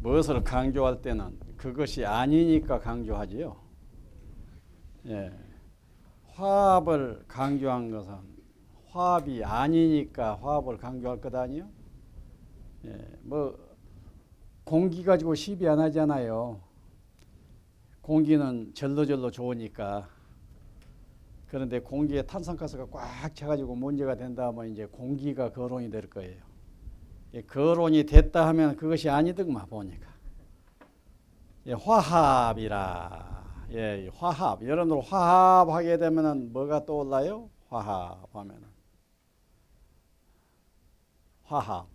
무엇을 강조할 때는 그것이 아니니까 강조하지요. 예. 화합을 강조한 것은 화합이 아니니까 화합을 강조할 것 아니요? 예. 뭐 공기 가지고 시비 안 하잖아요. 공기는 절로절로 좋으니까. 그런데 공기에 탄산가스가 꽉 차가지고 문제가 된다면 이제 공기가 거론이 될 거예요. 거론이 됐다 하면 그것이 아니더만 보니까. 예, 화합이라. 예, 화합. 여러분들 화합하게 되면은 뭐가 떠올라요? 화합하면은. 화합.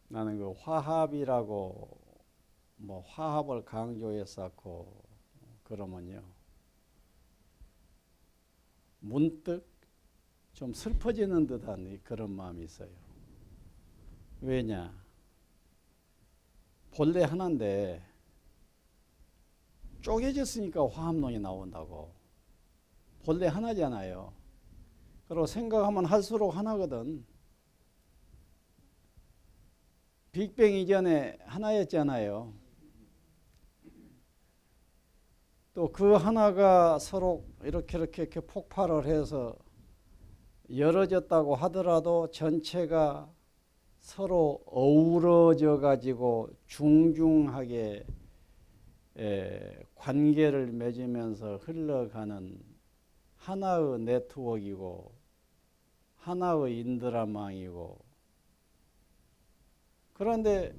나는 그 화합이라고 뭐 화합을 강조했었고 그러면요. 문득 좀 슬퍼지는 듯한 그런 마음이 있어요. 왜냐? 본래 하나인데 쪼개졌으니까 화합론이 나온다고. 본래 하나잖아요. 그리고 생각하면 할수록 하나거든. 빅뱅 이전에 하나였잖아요. 또 그 하나가 서로 이렇게 폭발을 해서 열어졌다고 하더라도 전체가 서로 어우러져 가지고 중중하게 관계를 맺으면서 흘러가는 하나의 네트워크이고 하나의 인드라망이고. 그런데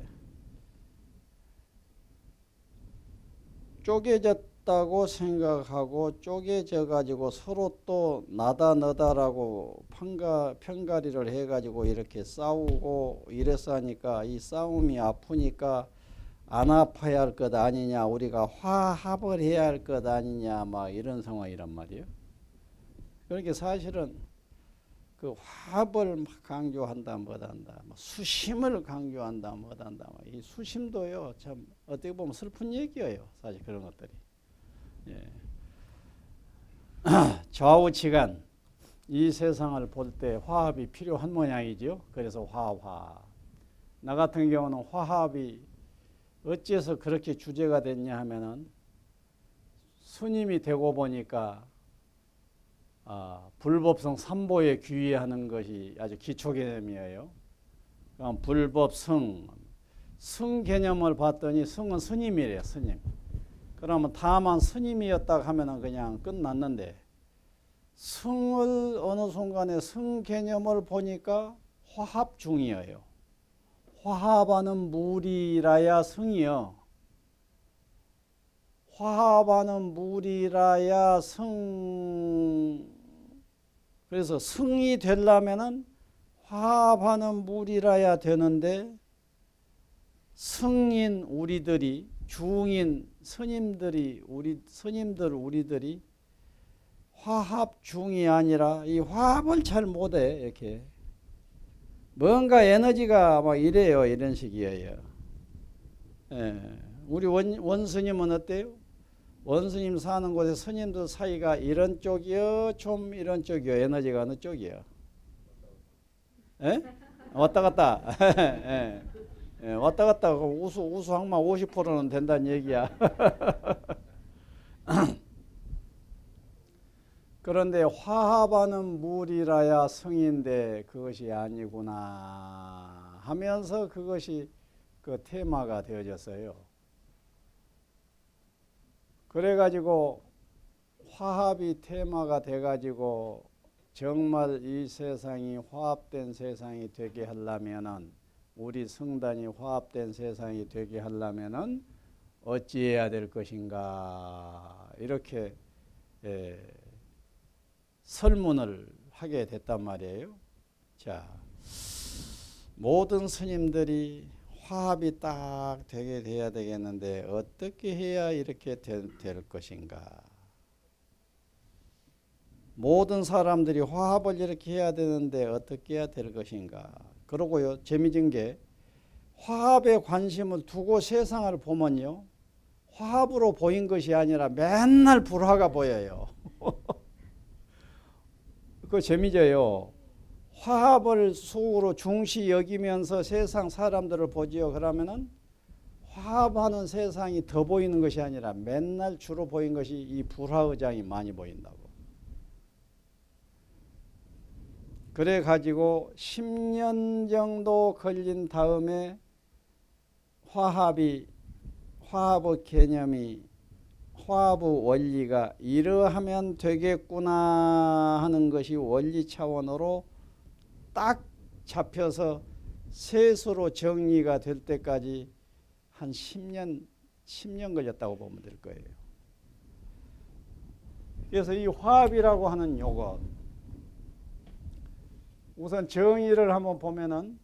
쪼개졌다고 생각하고 쪼개져 가지고 서로 또 나다 너다라고 편가리를 해 가지고 이렇게 싸우고 이래서 하니까 이 싸움이 아프니까 안 아파야 할 것 아니냐, 우리가 화합을 해야 할 것 아니냐, 막 이런 상황이란 말이에요. 그러니까 사실은 그 화합을 막 강조한다, 뭐한다, 수심을 강조한다, 뭐한다. 이 수심도요, 참 어떻게 보면 슬픈 얘기예요, 사실 그런 것들이. 예. 좌우치간 이 세상을 볼 때 화합이 필요한 모양이죠. 그래서 화합. 나 같은 경우는 화합이 어째서 그렇게 주제가 됐냐 하면은 스님이 되고 보니까 불법성 삼보에 귀의하는 것이 아주 기초 개념이에요. 불법 성 개념을 봤더니 성은 스님이래요. 스님. 그러면 다만 스님이었다 하면은 그냥 끝났는데 성을 어느 순간에 성 개념을 보니까 화합 중이에요. 화합하는 무리라야 성이요. 화합하는 무리라야 성. 그래서 성이 되려면은 화합하는 무리라야 되는데 성인 우리들이 중인 스님들이 우리들이 화합 중이 아니라 이 화합을 잘 못해. 이렇게 뭔가 에너지가 막 이래요. 이런 식이에요. 예. 우리 원스님은 어때요? 원스님 사는 곳에 스님들 사이가 이런 쪽이요, 좀 이런 쪽이요. 에너지가 어느 쪽이요? 예? 왔다 갔다. 예. 예, 왔다 갔다 우수 항마 50%는 된다는 얘기야. 그런데 화합하는 무리라야 성인데 그것이 아니구나 하면서 그것이 그 테마가 되어졌어요. 그래가지고 화합이 테마가 돼가지고 정말 이 세상이 화합된 세상이 되게 하려면은 우리 성단이 화합된 세상이 되게 하려면은 어찌해야 될 것인가 이렇게 설문을 하게 됐단 말이에요. 자, 모든 스님들이 화합이 딱 되게 돼야 되겠는데 어떻게 해야 이렇게 될 것인가? 모든 사람들이 화합을 이렇게 해야 되는데 어떻게 해야 될 것인가? 그러고요, 재미진 게 화합에 관심을 두고 세상을 보면요, 화합으로 보인 것이 아니라 맨날 불화가 보여요. 그거 재미져요. 화합을 속으로 중시 여기면서 세상 사람들을 보지요. 그러면은 화합하는 세상이 더 보이는 것이 아니라 맨날 주로 보인 것이 이 불화의장이 많이 보인다고. 그래 가지고 10년 정도 걸린 다음에 화합의 개념이, 화합의 원리가 이러하면 되겠구나 하는 것이 원리 차원으로 딱 잡혀서 셋으로 정리가 될 때까지 한 10년 걸렸다고 보면 될 거예요. 그래서 이 화합이라고 하는 요것, 우선 정의를 한번 보면은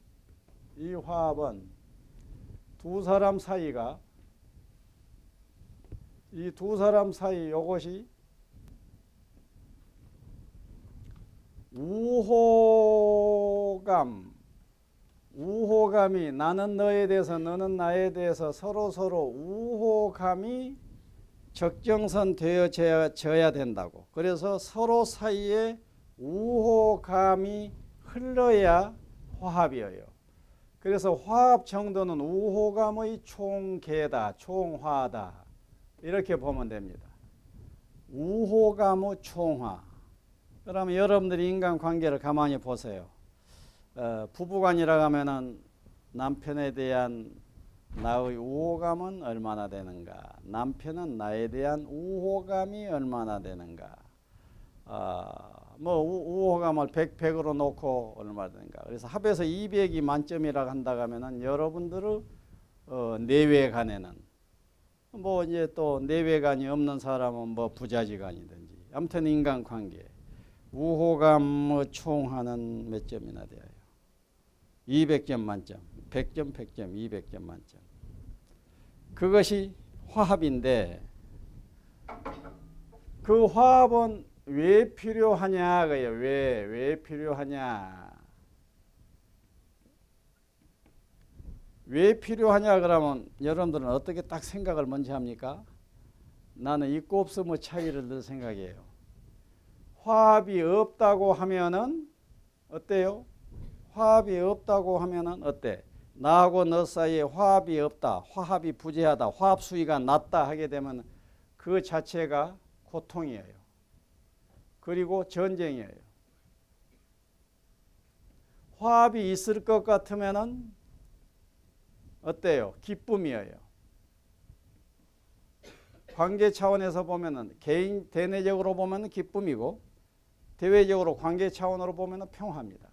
이 화합은 두 사람 사이가, 이 두 사람 사이 요것이 우호감이 나는 너에 대해서 너는 나에 대해서 서로 우호감이 적정선 되어져야 된다고. 그래서 서로 사이에 우호감이 흘러야 화합이에요. 그래서 화합 정도는 우호감의 총계다, 총화다, 이렇게 보면 됩니다. 우호감의 총화. 그러면 여러분들이 인간관계를 가만히 보세요. 부부간이라고 하면은 남편에 대한 나의 우호감은 얼마나 되는가, 남편은 나에 대한 우호감이 얼마나 되는가, 우호감을 100으로 놓고 얼마나 되는가. 그래서 합해서 200이 만점이라고 한다고 하면은 여러분들의 내외간에는 이제 또 내외간이 없는 사람은 부자지간이든지 아무튼 인간관계 우호감의 총화는 몇 점이나 돼요? 200점 만점, 100점, 200점 만점. 그것이 화합인데, 그 화합은 왜 필요하냐 그래요. 왜 필요하냐? 왜 필요하냐 그러면 여러분들은 어떻게 딱 생각을 먼저 합니까? 나는 있고 없음의 차이를 늘 생각해요. 화합이 없다고 하면은 어때요? 화합이 없다고 하면은 어때? 나하고 너 사이에 화합이 없다, 화합이 부재하다, 화합 수위가 낮다 하게 되면 그 자체가 고통이에요. 그리고 전쟁이에요. 화합이 있을 것 같으면은 어때요? 기쁨이에요. 관계 차원에서 보면은 개인 대내적으로 보면은 기쁨이고, 대외적으로 관계 차원으로 보면은 평화입니다.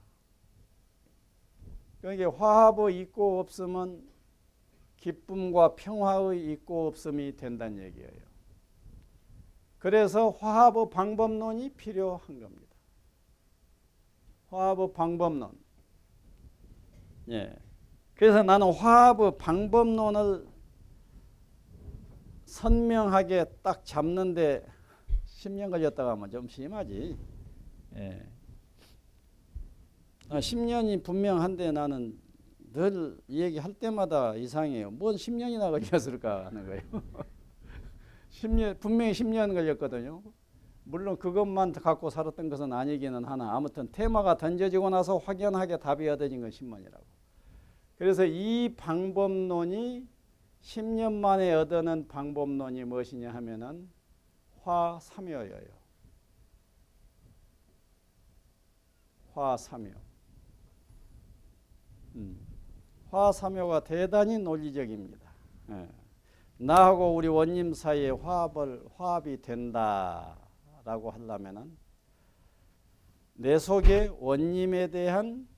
그러니까 화합의 있고 없음은 기쁨과 평화의 있고 없음이 된다는 얘기예요. 그래서 화합의 방법론이 필요한 겁니다. 화합의 방법론. 예. 그래서 나는 화합의 방법론을 선명하게 딱 잡는데 10년 걸렸다가 하면 좀 심하지. 예. 10년이 분명한데 나는 늘 얘기할 때마다 이상해요. 뭔 10년이나 걸렸을까 하는 거예요. 10년, 분명히 10년 걸렸거든요. 물론 그것만 갖고 살았던 것은 아니기는 하나, 아무튼 테마가 던져지고 나서 확연하게 답이 얻어진 건 10년이라고. 그래서 이 방법론이 10년 만에 얻어낸 방법론이 무엇이냐 하면은 화삼효예요. 화삼효. 화삼효가 대단히 논리적입니다. 예. 나하고 우리 원님 사이에 화합이 된다라고 하려면은 내 속에 원님에 대한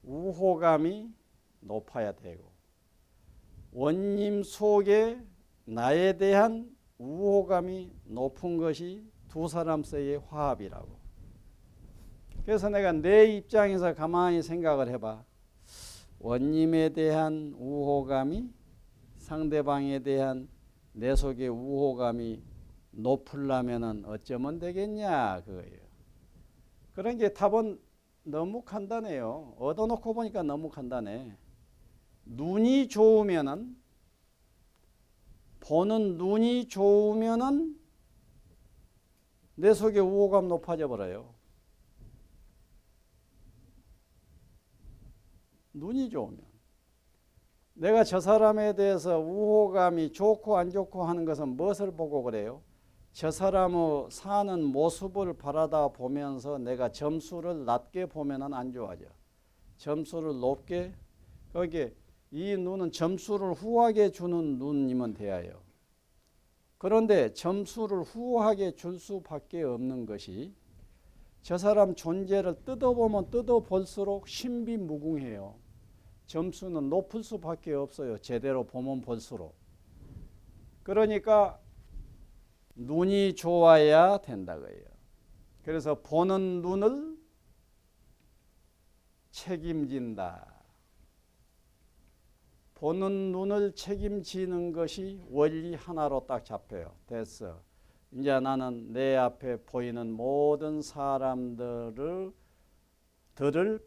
우호감이 높아야 되고, 원님 속에 나에 대한 우호감이 높은 것이 두 사람 사이의 화합이라고. 그래서 내가 내 입장에서 가만히 생각을 해봐. 원님에 대한 우호감이 상대방에 대한 내 속의 우호감이 높으려면 어쩌면 되겠냐 그거예요. 그런 게 답은 너무 간단해요. 얻어놓고 보니까 너무 간단해. 눈이 좋으면은, 보는 눈이 좋으면은 내 속의 우호감 높아져 버려요. 눈이 좋으면. 내가 저 사람에 대해서 우호감이 좋고 안 좋고 하는 것은 무엇을 보고 그래요? 저 사람의 사는 모습을 바라다 보면서 내가 점수를 낮게 보면은 안 좋아져. 점수를 높게, 거기에 이 눈은 점수를 후하게 주는 눈이면 돼요. 그런데 점수를 후하게 줄 수밖에 없는 것이 저 사람 존재를 뜯어보면 뜯어볼수록 신비무궁해요. 점수는 높을 수밖에 없어요. 제대로 보면 볼수록. 그러니까 눈이 좋아야 된다고요. 그래서 보는 눈을 책임진다. 보는 눈을 책임지는 것이 원리 하나로 딱 잡혀요. 됐어. 이제 나는 내 앞에 보이는 모든 사람들을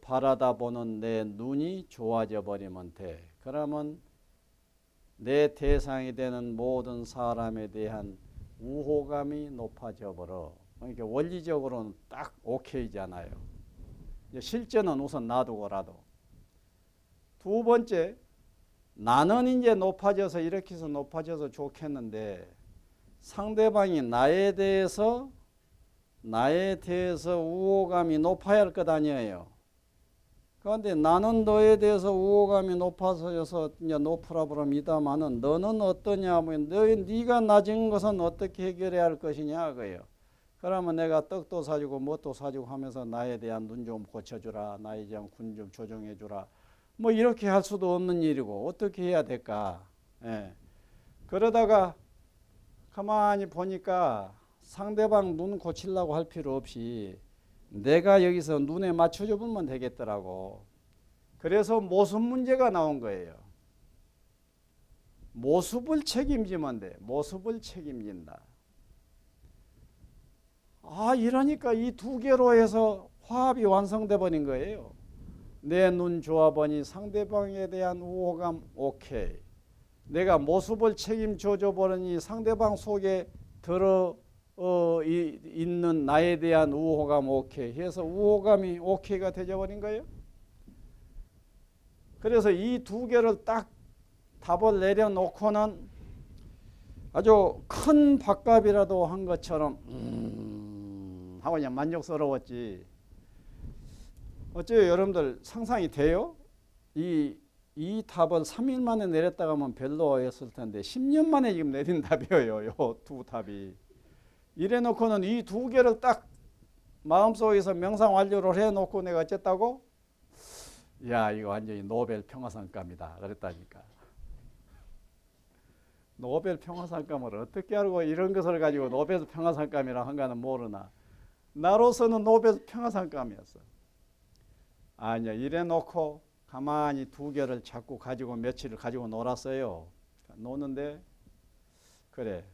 바라다 보는 내 눈이 좋아져 버리면 돼. 그러면 내 대상이 되는 모든 사람에 대한 우호감이 높아져 버려. 그러니까 원리적으로는 딱 오케이잖아요. 실제는 우선 놔두고라도. 두 번째, 나는 이제 높아져서 이렇게 해서 높아져서 좋겠는데 상대방이 나에 대해서 우호감이 높아야 할 것 아니에요. 그런데 나는 너에 대해서 우호감이 높아져서 이제 높으라 그럽니다마는 너는 어떠냐 하면 네가 낮은 것은 어떻게 해결해야 할 것이냐 그예요. 그러면 내가 떡도 사주고 뭣도 사주고 하면서 나에 대한 눈 좀 고쳐주라, 나에 대한 군 좀 조정해주라. 뭐 이렇게 할 수도 없는 일이고 어떻게 해야 될까? 예. 그러다가 가만히 보니까 상대방 눈 고치려고 할 필요 없이 내가 여기서 눈에 맞춰줘 보면 되겠더라고. 그래서 모습 문제가 나온 거예요. 모습을 책임지면 돼. 모습을 책임진다. 이러니까 이 두 개로 해서 화합이 완성돼 버린 거예요. 내 눈 좋아 보니 상대방에 대한 우호감 오케이. 내가 모습을 책임져 줘 버리니 상대방 속에 있는 나에 대한 우호감 오케이 해서 우호감이 오케이가 되져 버린 거예요. 그래서 이 두 개를 딱 답을 내려놓고는 아주 큰 밥값이라도 한 것처럼 하고 그냥 만족스러웠지. 어째요? 여러분들 상상이 돼요? 이 답을 3일 만에 내렸다가 하면 별로였을 텐데 10년 만에 지금 내린 답이에요. 요 두 답이. 이래놓고는 이 두 개를 딱 마음속에서 명상 완료를 해놓고 내가 어쨌다고? 야, 이거 완전히 노벨 평화상감이다 그랬다니까. 노벨 평화상감을 어떻게 알고 이런 것을 가지고 노벨 평화상감이라 한가는 모르나. 나로서는 노벨 평화상감이었어. 아니야, 이래놓고 가만히 두 개를 자꾸 가지고 며칠을 가지고 놀았어요. 노는데 그래,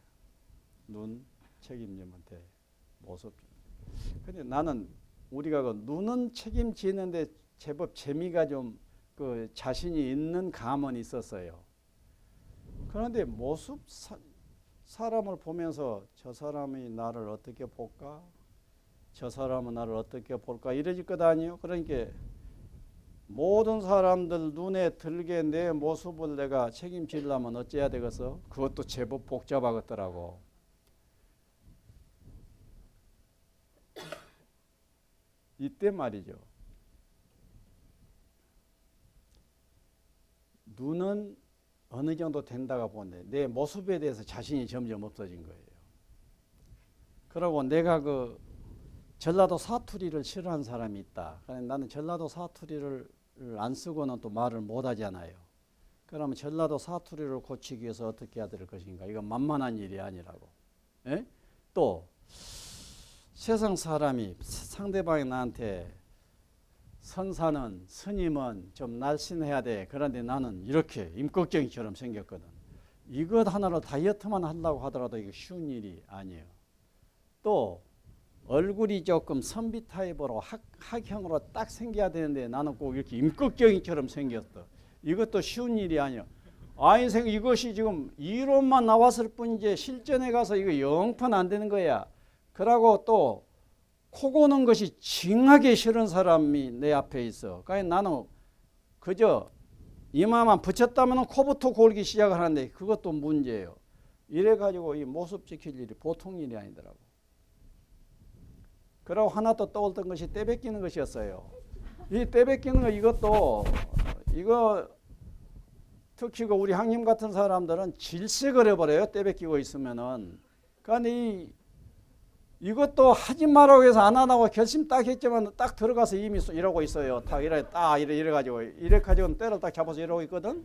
눈 책임지면 돼. 모습. 근데 나는 우리가 그 눈은 책임지는데 제법 재미가 좀 그 자신이 있는 감은 있었어요. 그런데 모습 사람을 보면서 저 사람이 나를 어떻게 볼까? 저 사람은 나를 어떻게 볼까? 이러질 것 아니에요. 그러니까 모든 사람들 눈에 들게 내 모습을 내가 책임지려면 어째야 되겠어? 그것도 제법 복잡하겠더라고. 이때 말이죠. 눈은 어느 정도 된다고 보는데 내 모습에 대해서 자신이 점점 없어진 거예요. 그러고 내가 그 전라도 사투리를 싫어하는 사람이 있다. 나는 전라도 사투리를 안 쓰고는 또 말을 못 하잖아요. 그러면 전라도 사투리를 고치기 위해서 어떻게 해야 될 것인가? 이건 만만한 일이 아니라고. 에? 또 세상 사람이 상대방이 나한테 선사는 스님은 좀 날씬해야 돼. 그런데 나는 이렇게 임꺽정이처럼 생겼거든. 이것 하나로 다이어트만 하려고 하더라도 이거 쉬운 일이 아니에요. 또 얼굴이 조금 선비 타입으로 학형으로 딱 생겨야 되는데 나는 꼭 이렇게 임꺽정이처럼 생겼어. 이것도 쉬운 일이 아니야. 이것이 지금 이론만 나왔을 뿐이지 실전에 가서 이거 영판 안 되는 거야. 그러고 또 코 고는 것이 징하게 싫은 사람이 내 앞에 있어. 그러니까 나는 그저 이마만 붙였다면 코부터 골기 시작을 하는데 그것도 문제예요. 이래가지고 이 모습 지킬 일이 보통 일이 아니더라고. 그러고 하나 또 떠올던 것이 때 뱉기는 것이었어요. 이 때 뱉기는 거 이것도 이거 특히 우리 형님 같은 사람들은 질색을 해버려요. 때 뱉기고 있으면은. 그러니까 이것도 하지 말라고 해서 안 하라고 결심 딱 했지만 딱 들어가서 이미 이러고 있어요. 딱 이래가지고 때를 딱 잡아서 이러고 있거든.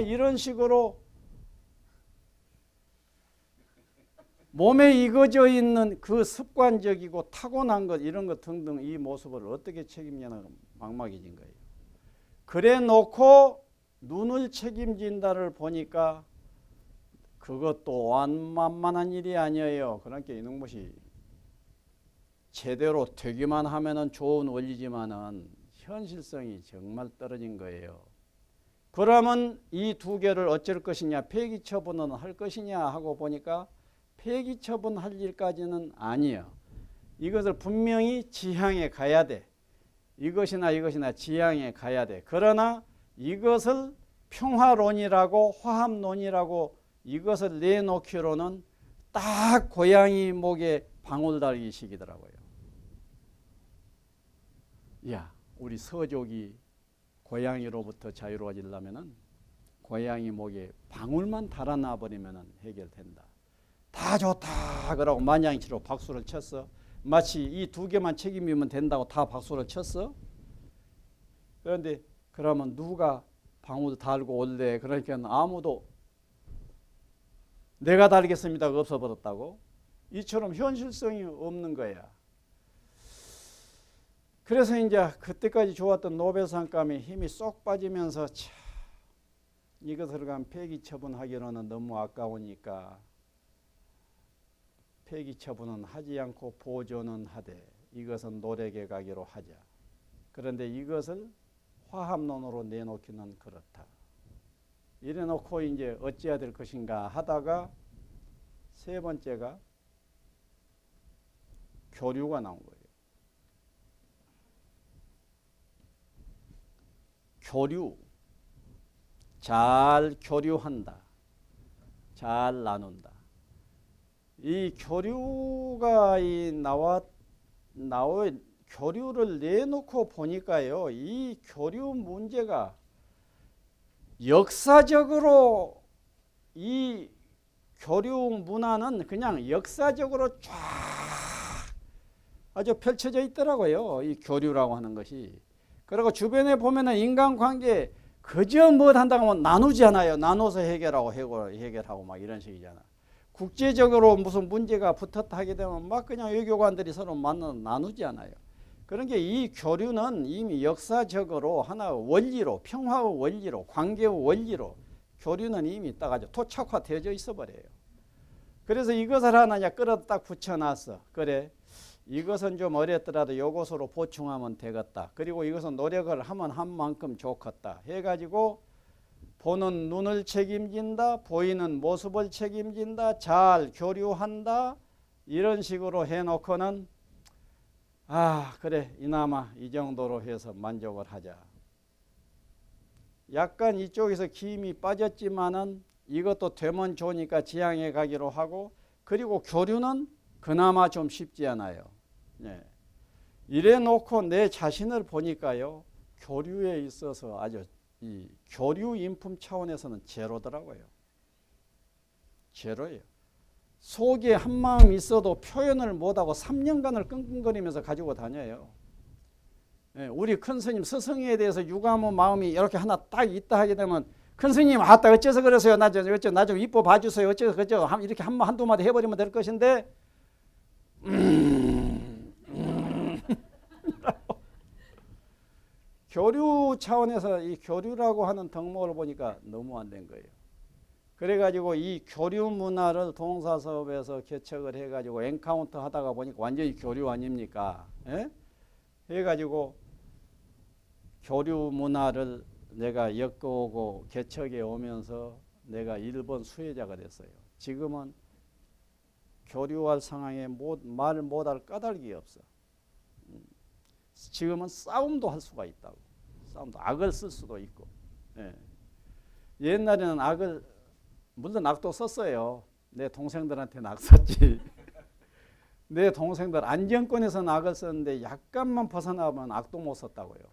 이런 식으로 몸에 익어져 있는 그 습관적이고 타고난 것 이런 것 등등 이 모습을 어떻게 책임지냐는 막막해진 거예요. 그래 놓고 눈을 책임진다를 보니까 그것도 완만만한 일이 아니에요. 그러니까 이런 것이 제대로 되기만 하면은 좋은 원리지만은 현실성이 정말 떨어진 거예요. 그러면 이 두 개를 어쩔 것이냐, 폐기 처분은 할 것이냐 하고 보니까 폐기 처분할 일까지는 아니에요. 이것을 분명히 지향에 가야 돼. 이것이나 지향에 가야 돼. 그러나 이것을 평화론이라고 화합론이라고 이것을 내놓기로는 딱 고양이 목에 방울 달기식이더라고요. 야, 우리 서족이 고양이로부터 자유로워지려면은 고양이 목에 방울만 달아놔 버리면은 해결된다. 다 좋다 그러고 만장일치로 박수를 쳤어. 마치 이 두 개만 책임지면 된다고 다 박수를 쳤어. 그런데 그러면 누가 방울 달고 올래? 그러니까 아무도 내가 달겠습니다가 없어버렸다고. 이처럼 현실성이 없는 거야. 그래서 이제 그때까지 좋았던 노벨상감에 힘이 쏙 빠지면서 참 이것을 간 폐기 처분하기로는 너무 아까우니까 폐기 처분은 하지 않고 보존은 하되 이것은 노력에 가기로 하자. 그런데 이것을 화합론으로 내놓기는 그렇다. 이래놓고 이제 어찌해야 될 것인가 하다가 세 번째가 교류가 나온 거예요. 교류. 잘 교류한다. 잘 나눈다. 이 교류가 교류를 내놓고 보니까요. 이 교류 문제가 역사적으로 이 교류 문화는 그냥 역사적으로 쫙 아주 펼쳐져 있더라고요. 이 교류라고 하는 것이. 그리고 주변에 보면은 인간관계 그저 뭐 한다고 하면 나누잖아요. 나눠서 해결하고 막 이런 식이잖아. 국제적으로 무슨 문제가 붙었다 하게 되면 막 그냥 외교관들이 서로 만나 나누지 않아요. 그런 게 이 교류는 이미 역사적으로 하나의 원리로, 평화의 원리로, 관계의 원리로 교류는 이미 딱 아주 토착화되어져 있어 버려요. 그래서 이것을 하나 끌어다 딱 붙여놨어. 그래, 이것은 좀 어렵더라도 이것으로 보충하면 되겠다. 그리고 이것은 노력을 하면 한 만큼 좋겠다. 해가지고 보는 눈을 책임진다. 보이는 모습을 책임진다. 잘 교류한다. 이런 식으로 해놓고는 그래 이나마 이 정도로 해서 만족을 하자. 약간 이쪽에서 김이 빠졌지만은 이것도 되면 좋으니까 지향해 가기로 하고 그리고 교류는 그나마 좀 쉽지 않아요. 예. 이래 놓고 내 자신을 보니까요. 교류에 있어서 아주 이 교류 인품 차원에서는 제로더라고요. 제로예요. 속에 한 마음 있어도 표현을 못하고 3년간을 끙끙거리면서 가지고 다녀요. 예, 우리 큰 스님 스승에 대해서 유감의 마음이 이렇게 하나 딱 있다 하게 되면 큰 스님 어째서 그러세요? 나 좀 이뻐 봐주세요. 어째서 그죠? 이렇게 한두 마디 해버리면 될 것인데 교류 차원에서 이 교류라고 하는 덕목을 보니까 너무 안 된 거예요. 그래가지고 이 교류 문화를 동사서업에서 개척을 해가지고 엔카운터 하다가 보니까 완전히 교류 아닙니까? 예? 해가지고 교류 문화를 내가 엮어오고 개척해 오면서 내가 일본 수혜자가 됐어요. 지금은 교류할 상황에 말 못할 까닭이 없어. 지금은 싸움도 할 수가 있다고. 싸움도 악을 쓸 수도 있고. 예. 옛날에는 악을 물론 악도 썼어요. 내 동생들한테는 악 썼지. 내 동생들 안정권에서는 악을 썼는데 약간만 벗어나면 악도 못 썼다고요.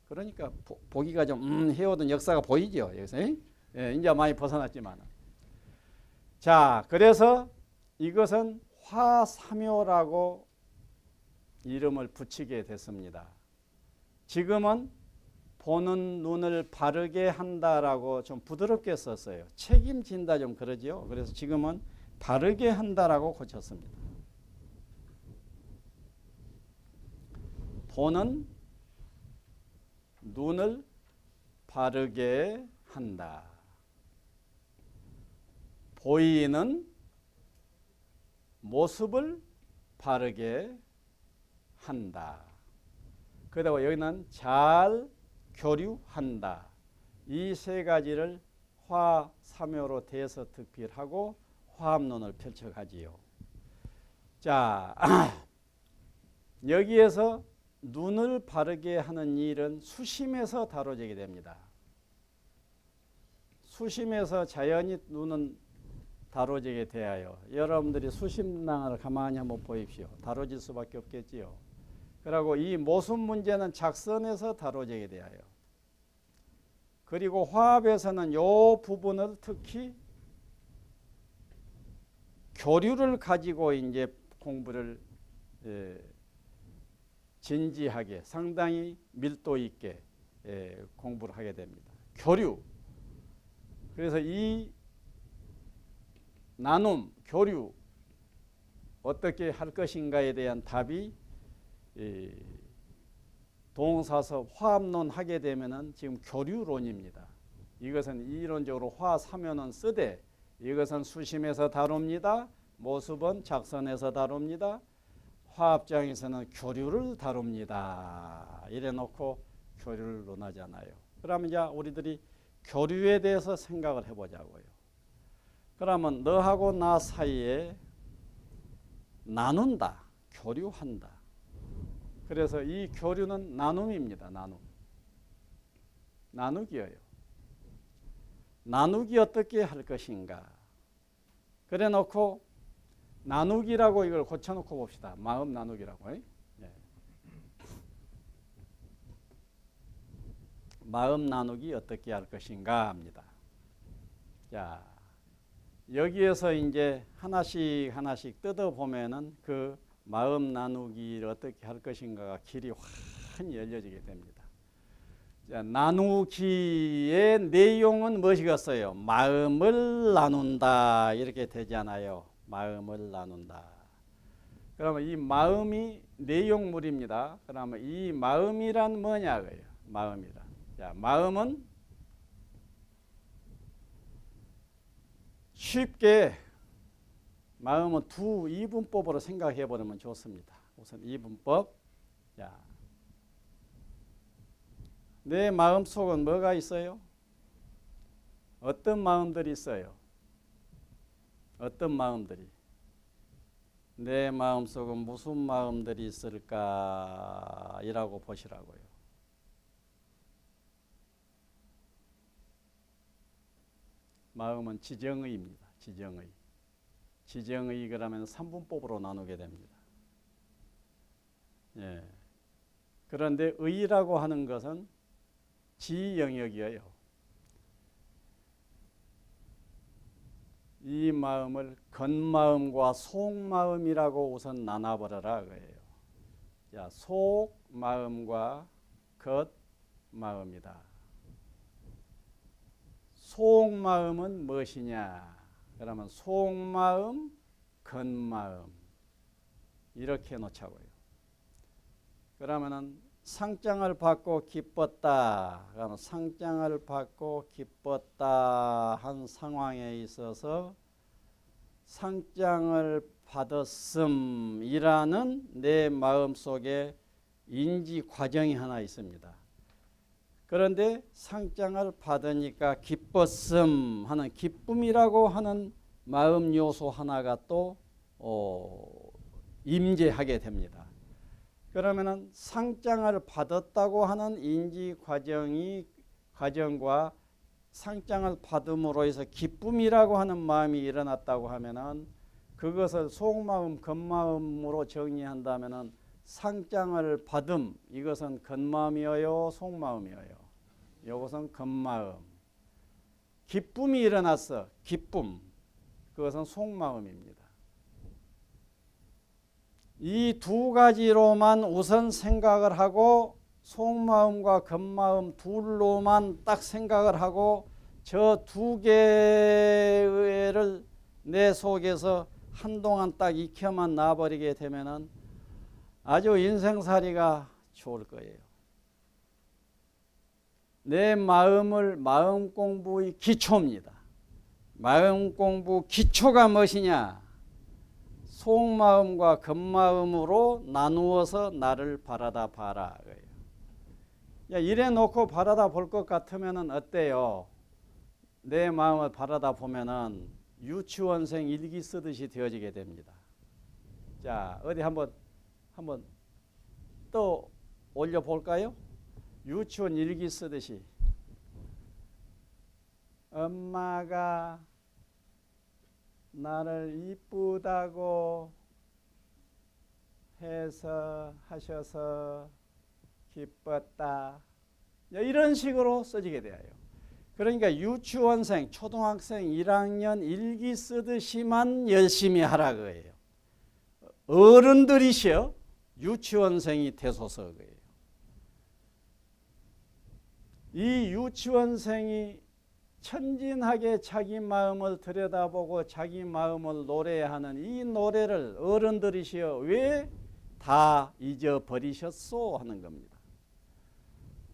그러니까 보기가 좀 해오던 역사가 보이죠. 여기서 예, 이제 많이 벗어났지만. 자, 그래서 이것은 화삼효라고 이름을 붙이게 됐습니다. 지금은 보는 눈을 바르게 한다라고 좀 부드럽게 썼어요. 책임진다 좀 그러죠. 그래서 지금은 바르게 한다라고 고쳤습니다. 보는 눈을 바르게 한다. 보이는 모습을 바르게 한다. 그리고 여기는 잘 교류한다. 이 세 가지를 화삼효로 대서특필하고 화합론을 펼쳐가지요. 자, 여기에서 눈을 바르게 하는 일은 수심에서 다뤄지게 됩니다. 수심에서 자연히 눈은 다뤄지게 되어요. 여러분들이 수심낭을 가만히 한번 보십시오. 다뤄질 수밖에 없겠지요. 그리고 이 모순 문제는 작선에서 다뤄지게 되어요. 그리고 화합에서는 이 부분을 특히 교류를 가지고 이제 공부를 진지하게 상당히 밀도 있게 공부를 하게 됩니다. 교류. 그래서 이 나눔, 교류 어떻게 할 것인가에 대한 답이 동사서 화합론 하게 되면은 지금 교류론입니다. 이것은 이론적으로 화삼효는 쓰되 이것은 수심에서 다룹니다. 모습은 작선에서 다룹니다. 화합장에서는 교류를 다룹니다. 이래 놓고 교류를 논하잖아요. 그러면 이제 우리들이 교류에 대해서 생각을 해보자고요. 그러면 너하고 나 사이에 나눈다, 교류한다. 그래서 이 교류는 나눔입니다. 나눔. 나누기예요. 나누기 어떻게 할 것인가. 그래 놓고 나누기라고 이걸 고쳐놓고 봅시다. 마음 나누기라고. 네. 마음 나누기 어떻게 할 것인가 합니다. 자, 여기에서 이제 하나씩 하나씩 뜯어보면은 그 마음 나누기를 어떻게 할 것인가가 길이 환히 열려지게 됩니다. 자, 나누기의 내용은 무엇이겠어요? 마음을 나눈다 이렇게 되잖아요. 마음을 나눈다. 그러면 이 마음이 내용물입니다. 그러면 이 마음이란 뭐냐고요? 마음이란. 자, 마음은 쉽게 마음은 두 이분법으로 생각해 보면 좋습니다. 우선 이분법. 자, 내 마음속은 뭐가 있어요? 어떤 마음들이 있어요? 어떤 마음들이? 내 마음속은 무슨 마음들이 있을까? 이라고 보시라고요. 마음은 지정의입니다. 지정의. 지정의 그러면 3분법으로 나누게 됩니다. 예. 그런데 의라고 하는 것은 지 영역이에요. 이 마음을 겉마음과 속마음이라고 우선 나눠버려라 그래요. 자, 속마음과 겉마음이다. 속마음은 무엇이냐? 그러면 속마음, 겉마음 이렇게 놓자고요. 그러면은 상장을 받고 기뻤다. 그러면 상장을 받고 기뻤다 한 상황에 있어서 상장을 받았음이라는 내 마음속에 인지 과정이 하나 있습니다. 그런데 상장을 받으니까 기뻤음 하는 기쁨이라고 하는 마음 요소 하나가 또 임재하게 됩니다. 그러면은 상장을 받았다고 하는 인지 과정과 상장을 받음으로 해서 기쁨이라고 하는 마음이 일어났다고 하면은 그것을 속마음, 겉마음으로 정리한다면은 상장을 받음 이것은 겉마음이어요, 속마음이어요. 이것은 겉마음. 기쁨이 일어났어. 기쁨. 그것은 속마음입니다. 이 두 가지로만 우선 생각을 하고 속마음과 겉마음 둘로만 딱 생각을 하고 저 두 개를 내 속에서 한동안 딱 익혀만 놔버리게 되면은 아주 인생살이가 좋을 거예요. 내 마음을 마음 공부의 기초입니다. 마음 공부 기초가 무엇이냐? 속마음과 겉마음으로 나누어서 나를 바라다 봐라. 야, 이래 놓고 바라다 볼 것 같으면 어때요? 내 마음을 바라다 보면은 유치원생 일기 쓰듯이 되어지게 됩니다. 자, 어디 한번 또 올려볼까요? 유치원 일기 쓰듯이. 엄마가 나를 이쁘다고 해서 하셔서 기뻤다. 이런 식으로 써지게 돼요. 그러니까 유치원생, 초등학생 1학년 일기 쓰듯이만 열심히 하라 그거예요. 어른들이시여 유치원생이 되소서 그거예요. 이 유치원생이 천진하게 자기 마음을 들여다보고 자기 마음을 노래하는 이 노래를 어른들이시여 왜 다 잊어버리셨소 하는 겁니다.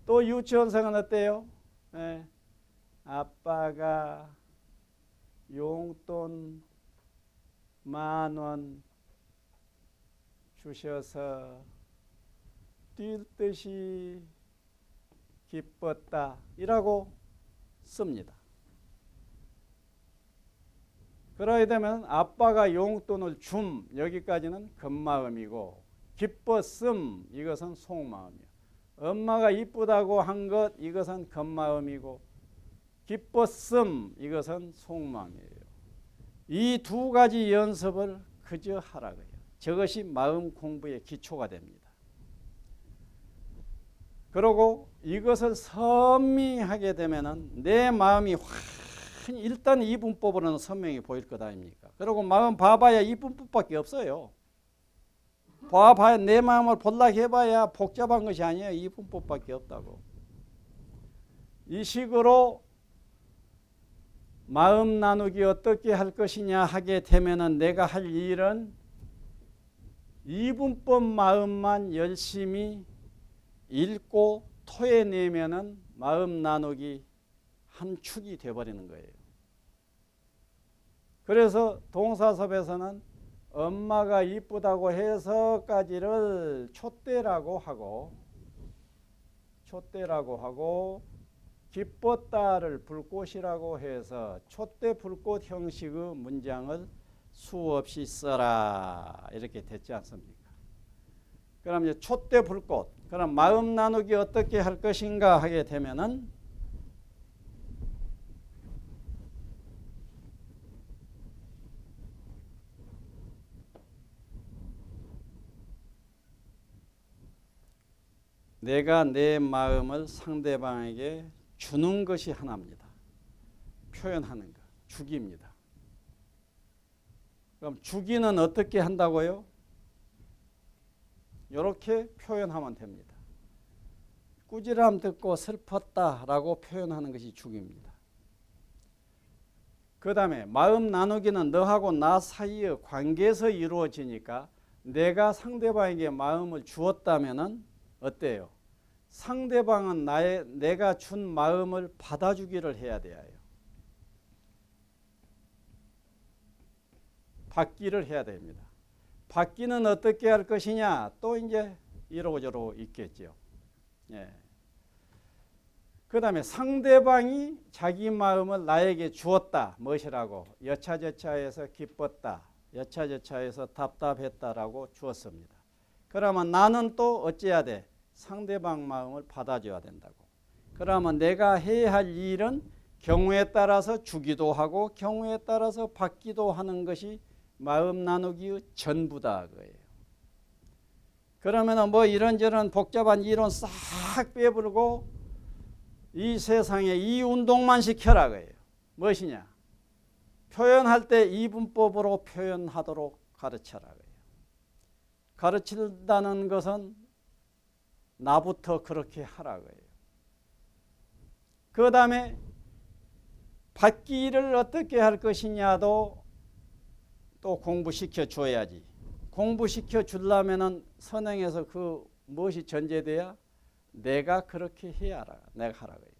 또 유치원생은 어때요? 네. 아빠가 용돈 10,000원 주셔서 뛸 듯이 기뻤다 이라고 씁니다. 그러게 되면 아빠가 용돈을 줌 여기까지는 겉마음이고 기뻤음 이것은 속마음이에요. 엄마가 이쁘다고 한 것 이것은 겉마음이고 기뻤음 이것은 속마음이에요. 이 두 가지 연습을 그저 하라고요. 저것이 마음 공부의 기초가 됩니다. 그리고 이것을 선미하게 되면은 내 마음이 일단 이분법으로는 선명히 보일 것 아닙니까? 그리고 마음 봐봐야 이분법밖에 없어요. 봐봐야 내 마음을 볼라 해봐야 복잡한 것이 아니에요. 이분법밖에 없다고. 이 식으로 마음 나누기 어떻게 할 것이냐 하게 되면은 내가 할 일은 이분법 마음만 열심히 읽고 토해내면은 마음 나누기 한 축이 되어버리는 거예요. 그래서 동사섭에서는 엄마가 이쁘다고 해서까지를 촛대라고 하고 기뻤다를 불꽃이라고 해서 촛대 불꽃 형식의 문장을 수없이 써라 이렇게 됐지 않습니까? 그럼 이제 촛대 불꽃 그럼 마음 나누기 어떻게 할 것인가 하게 되면은 내가 내 마음을 상대방에게 주는 것이 하나입니다. 표현하는 것, 주기입니다. 그럼 주기는 어떻게 한다고요? 이렇게 표현하면 됩니다. 꾸지람 듣고 슬펐다라고 표현하는 것이 주기입니다. 그 다음에 마음 나누기는 너하고 나 사이의 관계에서 이루어지니까 내가 상대방에게 마음을 주었다면 어때요? 상대방은 내가 준 마음을 받아주기를 해야 돼요. 받기를 해야 됩니다. 받기는 어떻게 할 것이냐? 또 이제 이러고저러고 있겠죠. 예. 그 다음에 상대방이 자기 마음을 나에게 주었다. 무엇이라고? 여차저차해서 기뻤다. 여차저차해서 답답했다라고 주었습니다. 그러면 나는 또 어째야 돼? 상대방 마음을 받아줘야 된다고. 그러면 내가 해야 할 일은 경우에 따라서 주기도 하고 경우에 따라서 받기도 하는 것이 마음 나누기의 전부다 그거예요. 그러면 뭐 이런저런 복잡한 이론 싹 빼부르고 이 세상에 이 운동만 시켜라 그거예요. 무엇이냐? 표현할 때 이분법으로 표현하도록 가르쳐라 그거예요. 가르친다는 것은 나부터 그렇게 하라 그거예요. 그 다음에 받기를 어떻게 할 것이냐도 또 공부시켜 줘야지. 공부시켜 주려면은 선행에서 그 무엇이 전제돼야 내가 그렇게 해야 하라. 내가 하라고요.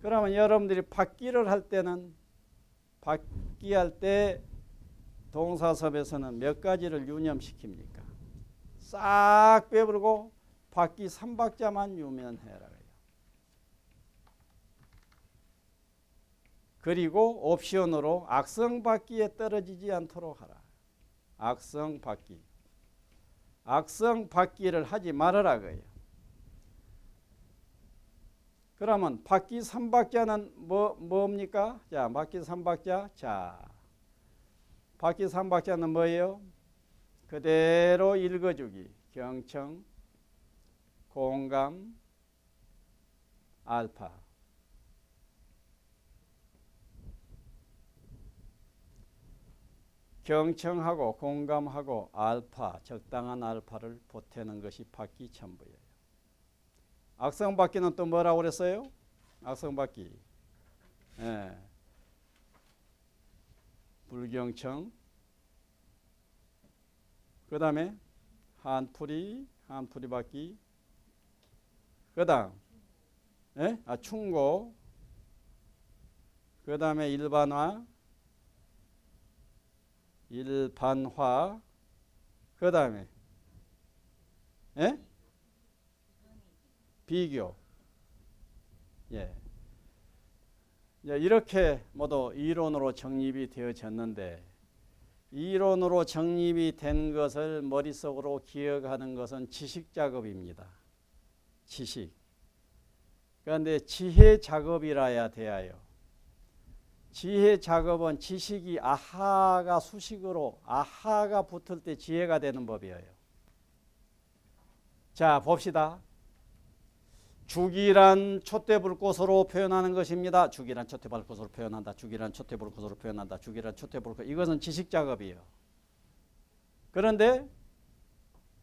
그러면 여러분들이 받기를 할 때는 받기할 때 동사섭에서는 몇 가지를 유념시킵니까? 싹 빼버리고 받기 3박자만 유면해라. 그리고 옵션으로 악성받기에 떨어지지 않도록 하라. 악성받기. 악성받기를 하지 말아라 거예요. 그러면 받기 3박자는 뭡니까? 자, 받기 3박자. 자, 받기 3박자는 뭐예요? 그대로 읽어주기. 경청, 공감, 알파. 경청하고 공감하고 알파, 적당한 알파를 보태는 것이 받기 전부예요. 악성받기는 또 뭐라고 그랬어요? 악성받기. 예. 불경청. 그 다음에 한풀이 받기. 그 다음 예? 충고. 그 다음에 일반화. 일반화. 그 다음에 예? 비교. 예. 이렇게 모두 이론으로 정립이 되어졌는데 이론으로 정립이 된 것을 머릿속으로 기억하는 것은 지식 작업입니다. 지식. 그런데 지혜 작업이라야 돼요. 지혜 작업은 지식이 아하가 수식으로 아하가 붙을 때 지혜가 되는 법이에요. 자, 봅시다. 죽이란 촛대불꽃으로 표현하는 것입니다. 죽이란 촛대불꽃으로 표현한다. 죽이란 촛대불꽃으로 표현한다. 죽이란 촛대불꽃. 이것은 지식 작업이에요. 그런데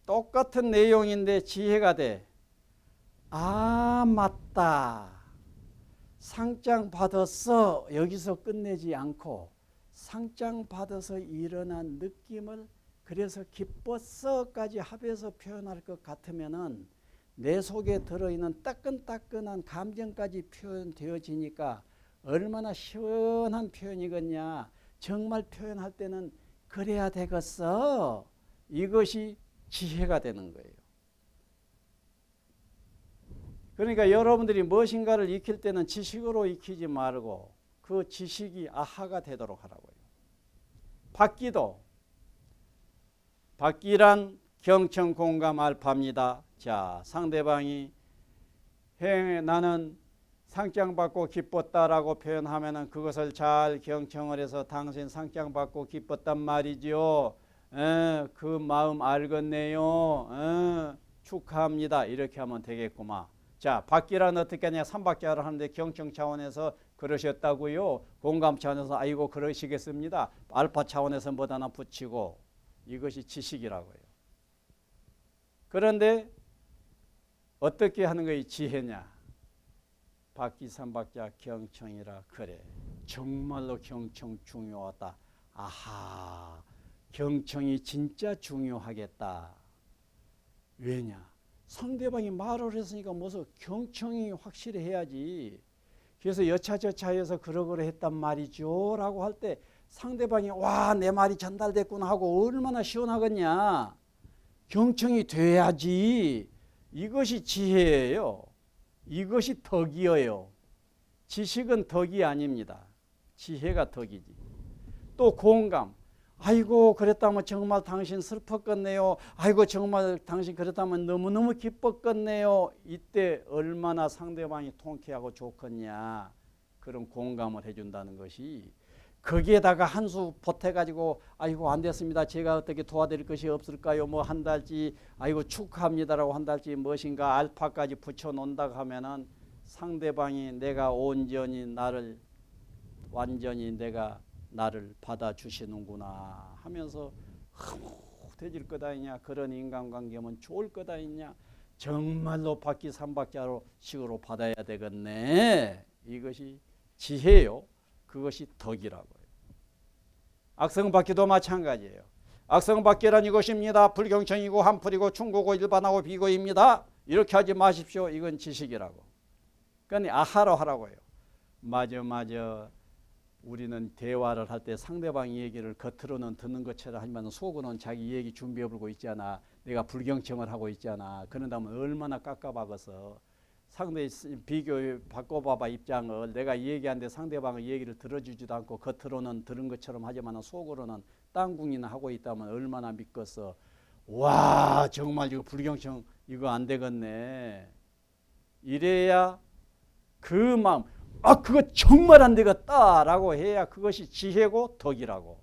똑같은 내용인데 지혜가 돼. 아, 맞다. 상장 받았어. 여기서 끝내지 않고 상장 받아서 일어난 느낌을 그래서 기뻤어까지 합해서 표현할 것 같으면은 내 속에 들어있는 따끈따끈한 감정까지 표현되어지니까 얼마나 시원한 표현이겠냐. 정말 표현할 때는 그래야 되겠어. 이것이 지혜가 되는 거예요. 그러니까 여러분들이 무엇인가를 익힐 때는 지식으로 익히지 말고 그 지식이 아하가 되도록 하라고요. 받기란 경청 공감 알파입니다. 자, 상대방이 나는 상장 받고 기뻤다라고 표현하면은 그것을 잘 경청을 해서 당신 상장 받고 기뻤단 말이죠. 그 마음 알겠네요. 축하합니다. 이렇게 하면 되겠구만. 자, 받기란 어떻게 하냐? 3박자를 하는데 경청 차원에서 그러셨다고요. 공감 차원에서 아이고 그러시겠습니다. 알파 차원에서 뭐다 하나 붙이고 이것이 지식이라고요. 그런데 어떻게 하는 것이 지혜냐? 받기 3박자 경청이라 그래. 정말로 경청 중요하다. 아하, 경청이 진짜 중요하겠다. 왜냐? 상대방이 말을 했으니까 무슨 경청이 확실히 해야지. 그래서 여차저차해서 그러그러 했단 말이죠 라고 할 때 상대방이 와, 내 말이 전달됐구나 하고 얼마나 시원하겠냐. 경청이 돼야지. 이것이 지혜예요. 이것이 덕이에요. 지식은 덕이 아닙니다. 지혜가 덕이지. 또 공감. 아이고 그랬다면 정말 당신 슬펐겠네요. 아이고 정말 당신 그랬다면 너무너무 기뻤겠네요. 이때 얼마나 상대방이 통쾌하고 좋겠냐. 그런 공감을 해준다는 것이, 거기에다가 한 수 보태가지고 아이고 안 됐습니다. 제가 어떻게 도와드릴 것이 없을까요? 뭐 한달지 아이고 축하합니다라고 한달지 무엇인가 알파까지 붙여놓는다고 하면은 상대방이 내가 온전히 나를 완전히 내가 나를 받아주시는구나 하면서 되질 거다이냐, 그런 인간관계면 좋을 거다이냐, 정말로 바퀴 삼박자로 식으로 받아야 되겠네. 이것이 지혜요. 그것이 덕이라고요. 악성박귀도 마찬가지예요. 악성박귀란 이것입니다. 불경청이고 한풀이고 충고고 일반하고 비고입니다. 이렇게 하지 마십시오. 이건 지식이라고. 그러니까 아하로 하라고 해요. 맞아. 우리는 대화를 할 때 상대방 얘기를 겉으로는 듣는 것처럼 하지만 속으로는 자기 얘기 준비해보고 있잖아. 내가 불경청을 하고 있잖아. 그런다면 얼마나 깝깝하겠어. 상대 비교 바꿔봐봐 입장을. 내가 얘기하는데 상대방의 얘기를 들어주지도 않고 겉으로는 들은 것처럼 하지만 속으로는 땅궁이나 하고 있다면 얼마나 믿겠어. 와 정말 이거 불경청 이거 안 되겠네. 이래야 그 마음, 아 그거 정말 안 되겠다라고 해야 그것이 지혜고 덕이라고.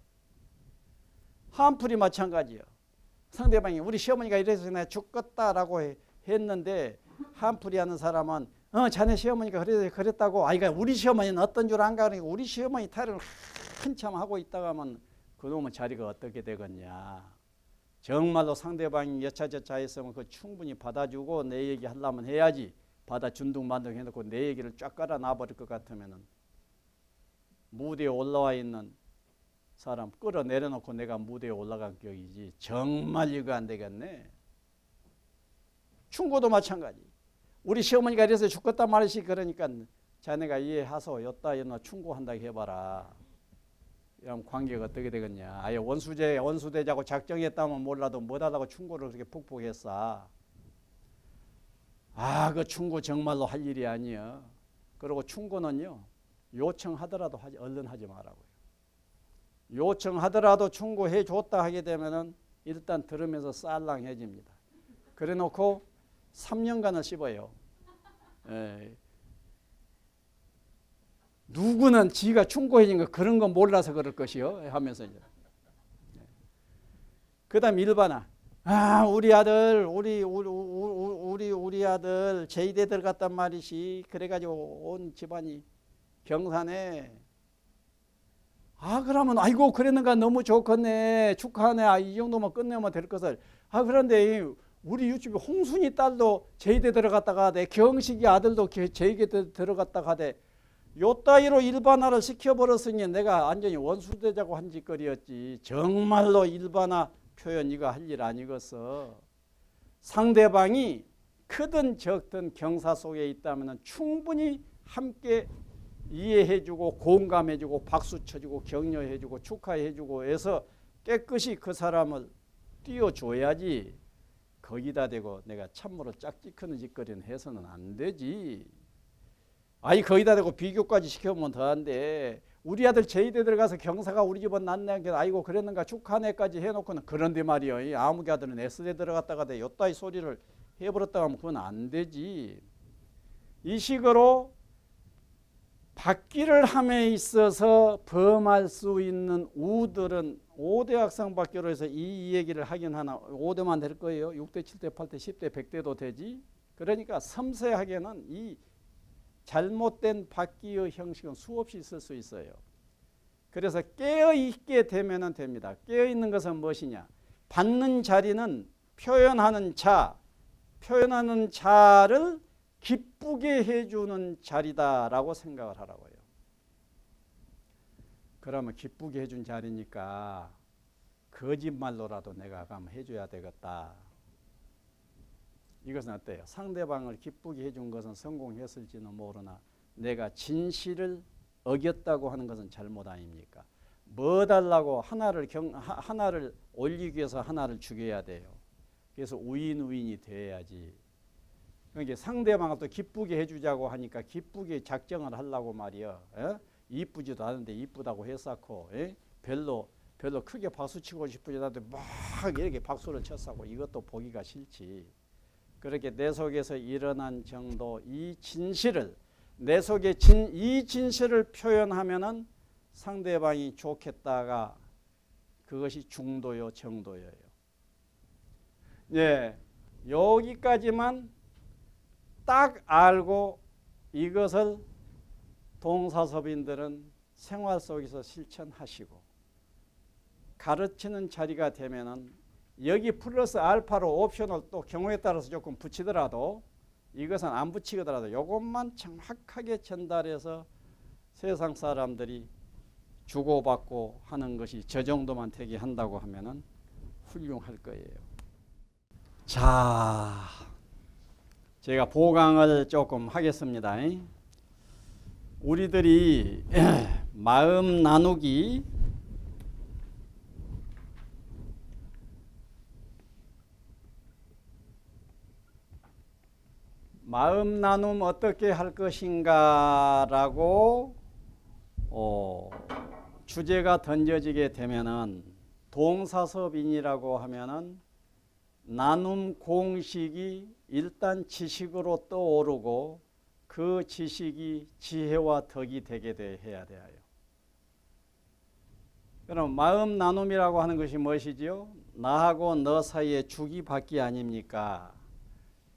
한풀이 마찬가지예요. 상대방이 우리 시어머니가 이래서 내가 죽겠다라고 했는데 한풀이 하는 사람은 자네 시어머니가 그랬다고. 아이가 우리 시어머니는 어떤 줄 안 가니까 우리 시어머니 탈을 한참 하고 있다가 하면 그놈의 자리가 어떻게 되겠냐. 정말로 상대방이 여차저차 했으면 그 충분히 받아주고 내 얘기 하려면 해야지. 받아준 둥만둥 해놓고 내 얘기를 쫙 깔아 놔버릴 것 같으면은 무대에 올라와 있는 사람 끌어내려놓고 내가 무대에 올라간 격이지. 정말 이거 안 되겠네. 충고도 마찬가지. 우리 시어머니가 이래서 죽겠단 말이지. 그러니까 자네가 이해하소. 였다 였나 충고한다 해봐라. 그럼 관계가 어떻게 되겠냐. 아예 원수되자고 작정했다면 몰라도 못하다고 충고를 그렇게 푹푹 했어. 그 충고 정말로 할 일이 아니야. 그리고 충고는요. 요청하더라도 얼른 하지 말라고요. 요청하더라도 충고해 줬다 하게 되면은 일단 들으면서 쌀랑해집니다. 그래 놓고 3년간을 씹어요. 누구는 지가 충고해진 거 그런 거 몰라서 그럴 것이요 하면서 이제. 그다음 일반화. 우리 아들 우리 아들 제이대 들어갔단 말이지. 그래가지고 온 집안이 경사네. 그러면 아이고 그랬는가 너무 좋겠네. 축하하네. 이 정도만 끝내면 될 것을. 그런데 우리 유치부 홍순이 딸도 제이대 들어갔다가 하대. 경식이 아들도 제이대 들어갔다가 하대. 요 따위로 일반화를 시켜버렸으니 내가 완전히 원수되자고 한 짓거리였지. 정말로 일반화 표현 이거 할 일 아니겠어. 상대방이 크든 적든 경사 속에 있다면 충분히 함께 이해해주고 공감해주고 박수 쳐주고 격려해주고 축하해주고 해서 깨끗이 그 사람을 띄워줘야지. 거기다 대고 내가 참으로 짝짓하는 짓거리는 해서는 안 되지. 거기다 대고 비교까지 시켜보면 더한데 우리 아들 제이대 들어가서 경사가 우리 집은 낫네. 아이고 그랬는가 축하네까지 해놓고는 그런데 말이요. 아무개 아들은 S대 들어갔다가 돼. 요따위 소리를 해버렸다가 하면 그건 안 되지. 이 식으로 받기를 함에 있어서 범할 수 있는 우들은 5대 악성받기로 해서 이 얘기를 하긴 하나 5대만 될 거예요. 6대, 7대, 8대, 10대, 100대도 되지. 그러니까 섬세하게는 이 잘못된 받기의 형식은 수없이 있을 수 있어요. 그래서 깨어있게 되면 됩니다. 깨어있는 것은 무엇이냐. 받는 자리는 표현하는 자를 기쁘게 해주는 자리다라고 생각을 하라고요. 그러면 기쁘게 해준 자리니까 거짓말로라도 내가 가면 해줘야 되겠다. 이것은 어때요? 상대방을 기쁘게 해준 것은 성공했을지는 모르나 내가 진실을 어겼다고 하는 것은 잘못 아닙니까? 뭐 달라고 하나를 올리기 위해서 하나를 죽여야 돼요. 그래서 우인이 돼야지. 그러니까 상대방을 또 기쁘게 해주자고 하니까 기쁘게 작정을 하려고 말이야. 이쁘지도 않은데 이쁘다고 했었고 별로 별로 크게 박수치고 싶으지 않아도 막 이렇게 박수를 쳤사고 이것도 보기가 싫지. 그렇게 내 속에서 일어난 정도 이 진실을 내 속에 이 진실을 표현하면은 상대방이 좋겠다가 그것이 중도요 정도예요. 예, 여기까지만 딱 알고 이것을 동사섭인들은 생활 속에서 실천하시고 가르치는 자리가 되면은 여기 플러스 알파로 옵션을 또 경우에 따라서 조금 붙이더라도 이것은 안 붙이더라도 이것만 정확하게 전달해서 세상 사람들이 주고받고 하는 것이 저 정도만 되게 한다고 하면은 훌륭할 거예요. 자, 제가 보강을 조금 하겠습니다. 우리들이 마음 나누기 마음 나눔 어떻게 할 것인가 라고 주제가 던져지게 되면은 동사섭인이라고 하면은 나눔 공식이 일단 지식으로 떠오르고 그 지식이 지혜와 덕이 되게 해야 돼요. 그럼 마음 나눔이라고 하는 것이 무엇이지요? 나하고 너 사이에 주기받기 아닙니까?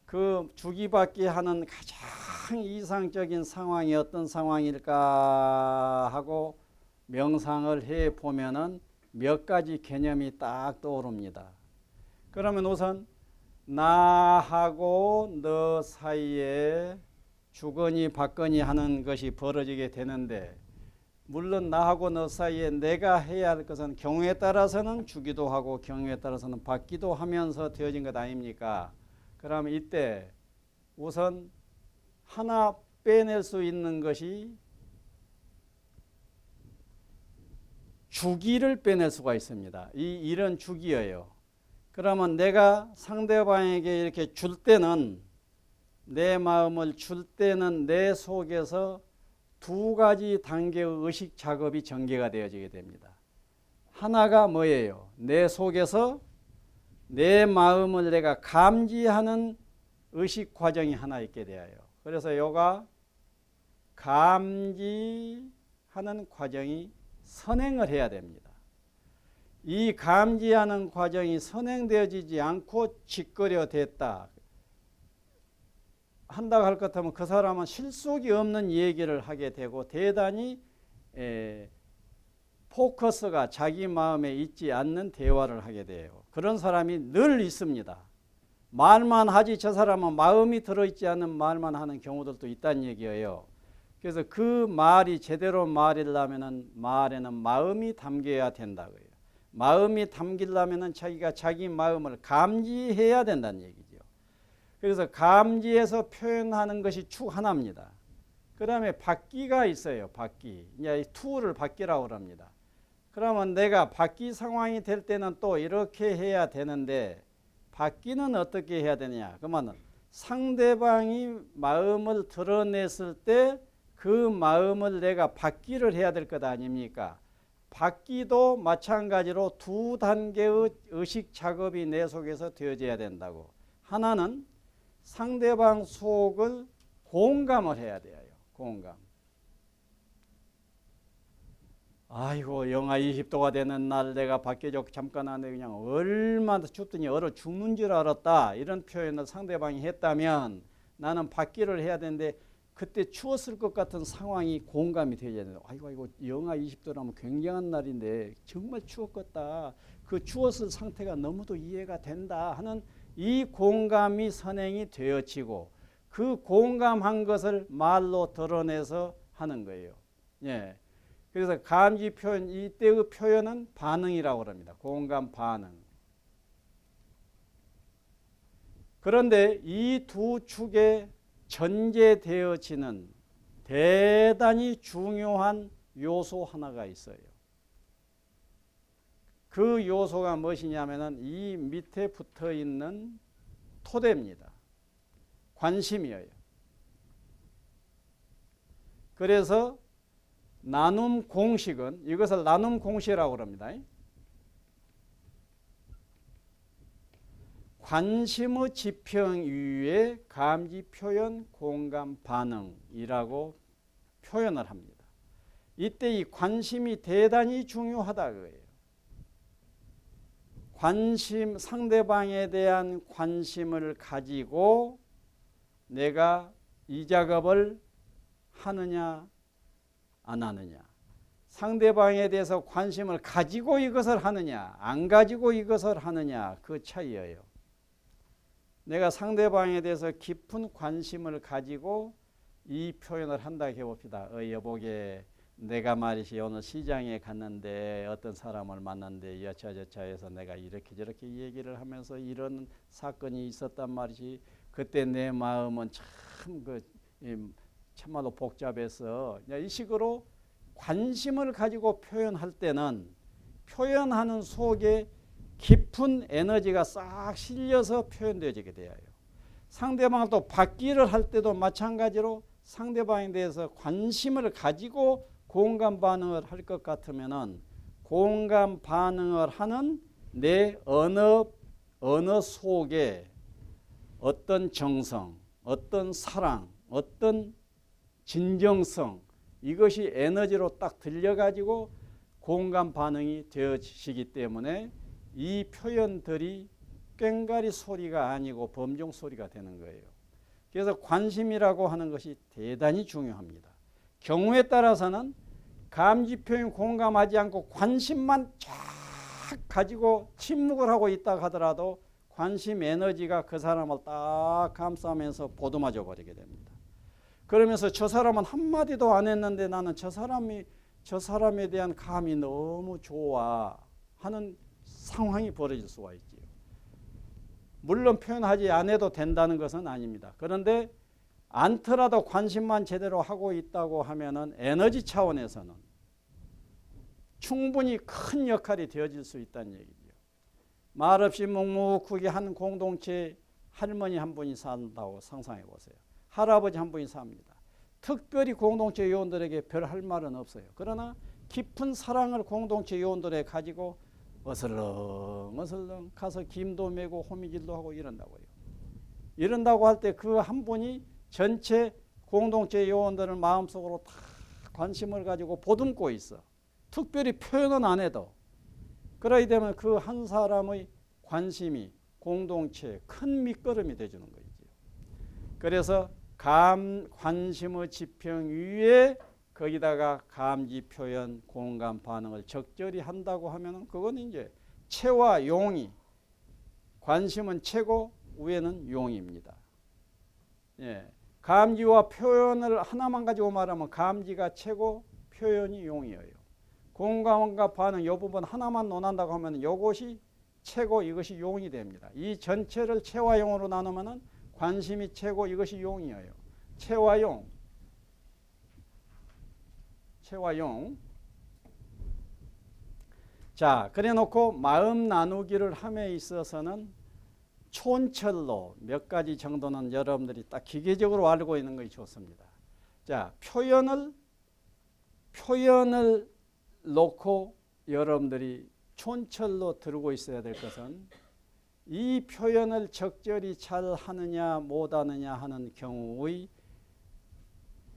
그 주기받기 하는 가장 이상적인 상황이 어떤 상황일까 하고 명상을 해 보면은 몇 가지 개념이 딱 떠오릅니다. 그러면 우선 나하고 너 사이에 주거니 받거니 하는 것이 벌어지게 되는데 물론 나하고 너 사이에 내가 해야 할 것은 경우에 따라서는 주기도 하고 경우에 따라서는 받기도 하면서 되어진 것 아닙니까? 그러면 이때 우선 하나 빼낼 수 있는 것이 주기를 빼낼 수가 있습니다. 이런 주기예요. 그러면 내가 상대방에게 이렇게 줄 때는 내 마음을 줄 때는 내 속에서 두 가지 단계의 의식 작업이 전개가 되어지게 됩니다. 하나가 뭐예요? 내 속에서 내 마음을 내가 감지하는 의식 과정이 하나 있게 되어요. 그래서 요가 감지하는 과정이 선행을 해야 됩니다. 이 감지하는 과정이 선행되어지지 않고 짓거려 됐다 한다고 할 것 같으면 그 사람은 실속이 없는 얘기를 하게 되고 대단히 포커스가 자기 마음에 있지 않는 대화를 하게 돼요. 그런 사람이 늘 있습니다. 말만 하지 저 사람은 마음이 들어있지 않는 말만 하는 경우들도 있다는 얘기예요. 그래서 그 말이 제대로 말이려면 말에는 마음이 담겨야 된다고요. 마음이 담기려면 자기가 자기 마음을 감지해야 된다는 얘기죠. 그래서 감지해서 표현하는 것이 축 하나입니다. 그 다음에 받기가 있어요. 받기. 이제 투를 받기라고 합니다. 그러면 내가 받기 상황이 될 때는 또 이렇게 해야 되는데 받기는 어떻게 해야 되느냐. 그러면 상대방이 마음을 드러냈을 때 그 마음을 내가 받기를 해야 될 것 아닙니까? 받기도 마찬가지로 두 단계의 의식 작업이 내 속에서 되어져야 된다고. 하나는 상대방 속을 공감을 해야 돼요. 공감. 아이고 영하 20도가 되는 날 내가 밖에 잠깐 왔는데 그냥 얼마나 춥더니 얼어 죽는 줄 알았다. 이런 표현을 상대방이 했다면 나는 받기를 해야 되는데 그때 추웠을 것 같은 상황이 공감이 되어야 돼요. 아이고 영하 20도라면 굉장한 날인데 정말 추웠겠다. 그 추웠을 상태가 너무도 이해가 된다 하는 이 공감이 선행이 되어지고 그 공감한 것을 말로 드러내서 하는 거예요. 예. 그래서 감지 표현, 이때의 표현은 반응이라고 합니다. 공감 반응. 그런데 이 두 축에 전제되어지는 대단히 중요한 요소 하나가 있어요. 그 요소가 무엇이냐면은 이 밑에 붙어 있는 토대입니다. 관심이에요. 그래서 나눔 공식은 이것을 나눔 공식이라고 합니다. 관심의 지평 이외에 감지 표현 공감 반응이라고 표현을 합니다. 이때 이 관심이 대단히 중요하다 그거예요. 관심, 상대방에 대한 관심을 가지고 내가 이 작업을 하느냐 안 하느냐, 상대방에 대해서 관심을 가지고 이것을 하느냐 안 가지고 이것을 하느냐, 그 차이예요. 내가 상대방에 대해서 깊은 관심을 가지고 이 표현을 한다 해봅시다. 여보게, 내가 말이지 오늘 시장에 갔는데 어떤 사람을 만났는데 여차저차해서 내가 이렇게 저렇게 얘기를 하면서 이런 사건이 있었단 말이지. 그때 내 마음은 참말로 복잡해서, 이 식으로 관심을 가지고 표현할 때는 표현하는 속에 깊은 에너지가 싹 실려서 표현되어지게 돼요. 상대방을 또 받기를 할 때도 마찬가지로 상대방에 대해서 관심을 가지고 공감 반응을 할 것 같으면은 공감 반응을 하는 내 언어 속에 어떤 정성, 어떤 사랑, 어떤 진정성, 이것이 에너지로 딱 들려가지고 공감 반응이 되어지기 때문에 이 표현들이 꽹과리 소리가 아니고 범종 소리가 되는 거예요. 그래서 관심이라고 하는 것이 대단히 중요합니다. 경우에 따라서는 감지 표현 공감하지 않고 관심만 쫙 가지고 침묵을 하고 있다 하더라도 관심 에너지가 그 사람을 딱 감싸면서 보듬어줘 버리게 됩니다. 그러면서 저 사람은 한마디도 안 했는데 나는 저 사람에 대한 감이 너무 좋아 하는 상황이 벌어질 수가 있지요. 물론 표현하지 않아도 된다는 것은 아닙니다. 그런데 않더라도 관심만 제대로 하고 있다고 하면은 에너지 차원에서는 충분히 큰 역할이 되어질 수 있다는 얘기죠. 말없이 묵묵하게 한 공동체 할머니 한 분이 산다고 상상해 보세요. 할아버지 한 분이 삽니다. 특별히 공동체 요원들에게 별 할 말은 없어요. 그러나 깊은 사랑을 공동체 요원들에 가지고 어슬렁 가서 김도 메고 호미질도 하고 이런다고요. 이런다고 할 때 그 한 분이 전체 공동체 요원들을 마음속으로 다 관심을 가지고 보듬고 있어. 특별히 표현은 안 해도. 그러기 때문에 그 한 사람의 관심이 공동체에 큰 밑거름이 되어주는 거죠. 그래서 관심의 지평 위에 거기다가 감지 표현 공감 반응을 적절히 한다고 하면 그건 이제 체와 용이, 관심은 체고 위에는 용입니다. 예. 감지와 표현을 하나만 가지고 말하면 감지가 체고 표현이 용이에요. 공감과 반응 이 부분 하나만 논한다고 하면 이것이 체고 이것이 용이 됩니다. 이 전체를 체와 용으로 나누면 관심이 체고 이것이 용이에요. 체와 용. 자, 그래 놓고 마음 나누기를 함에 있어서는 촌철로 몇 가지 정도는 여러분들이 딱 기계적으로 알고 있는 것이 좋습니다. 자, 표현을 놓고 여러분들이 촌철로 들고 있어야 될 것은 이 표현을 적절히 잘 하느냐 못하느냐 하는 경우의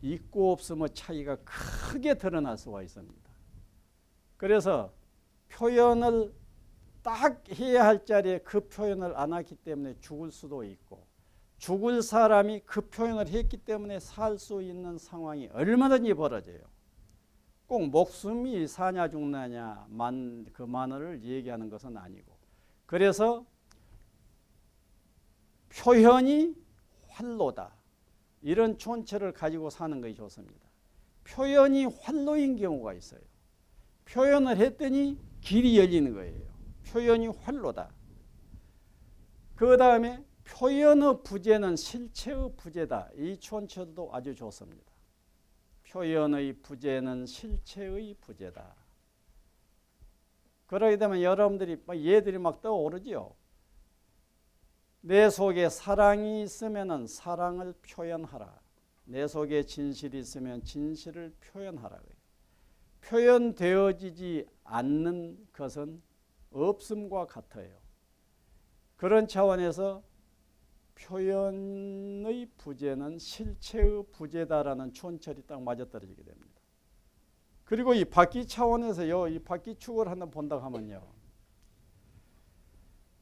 있고 없음의 차이가 크게 드러날 수가 있습니다. 그래서 표현을 딱 해야 할 자리에 그 표현을 안 하기 때문에 죽을 수도 있고, 죽을 사람이 그 표현을 했기 때문에 살 수 있는 상황이 얼마든지 벌어져요. 꼭 목숨이 사냐 죽느냐 그 만을 얘기하는 것은 아니고, 그래서 표현이 활로다, 이런 촌철을 가지고 사는 것이 좋습니다. 표현이 활로인 경우가 있어요. 표현을 했더니 길이 열리는 거예요. 표현이 활로다. 그 다음에 표현의 부재는 실체의 부재다. 이 촌철도 아주 좋습니다. 표현의 부재는 실체의 부재다. 그러게 되면 여러분들이 얘들이 막 떠오르죠. 내 속에 사랑이 있으면 사랑을 표현하라. 내 속에 진실이 있으면 진실을 표현하라. 표현되어지지 않는 것은 없음과 같아요. 그런 차원에서 표현의 부재는 실체의 부재다라는 촌철이 딱 맞아떨어지게 됩니다. 그리고 이 바퀴 차원에서요, 이 바퀴축을 한번 본다고 하면요,